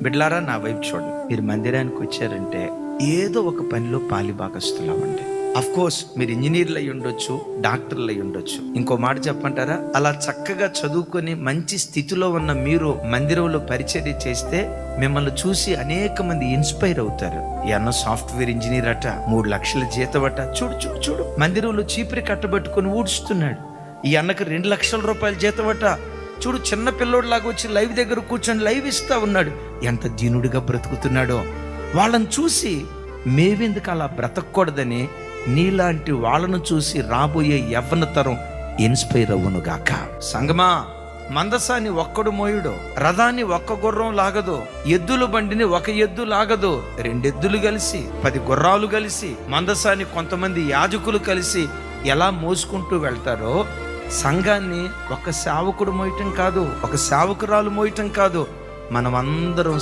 బిడ్లారా, నా వైపు చూడండి. మీరు మందిరానికి వచ్చారంటే ఏదో ఒక పనిలో పాలిభాగస్తులవ్వండి. అఫ్ కోర్స్ మీరు ఇంజనీర్లు అయి ఉండొచ్చు, డాక్టర్లు అయి ఉండొచ్చు. ఇంకో మాట చెప్పంటారా, అలా చక్కగా చదువుకొని మంచి స్థితిలో ఉన్న మీరు మందిరంలో పరిచర్య చేస్తే మిమ్మల్ని చూసి అనేక మంది ఇన్స్పైర్ అవుతారు. ఈ అన్న సాఫ్ట్వేర్ ఇంజనీర్ అట, 3 లక్షల జీతం అట, చూడు చూడు చూడు మందిరంలో చీపురి కట్టబెట్టుకొని ఊడుస్తున్నాడు. ఈ అన్నకు 2 లక్షల రూపాయల జీతం అట, చూడు చిన్న పిల్లోడు లాగా వచ్చి లైవ్ దగ్గర కూర్చొని లైవ్ ఇస్తా ఉన్నాడు, ఎంత దీనుడిగా బ్రతుకుతున్నాడో. వాళ్ళని చూసి మేవెందుకు అలా బ్రతకూడదని నీలాంటి వాళ్ళను చూసి రాబోయే యవ్వన తరం ఇన్స్పైర్ అవ్వను గాక. సంగమా, మందసాన్ని ఒక్కడు మోయుడు, రథాన్ని ఒక్క గుర్రం లాగదు, ఎద్దుల బండిని ఒక ఎద్దు లాగదు. 2 ఎద్దులు కలిసి 10 గుర్రాలు కలిసి మందసాన్ని కొంతమంది యాజకులు కలిసి ఎలా మోసుకుంటూ వెళ్తారో, సంఘాన్ని ఒక సేవకుడు మోయటం కాదు, ఒక సేవకురాలు మోయటం కాదు, మనమందరం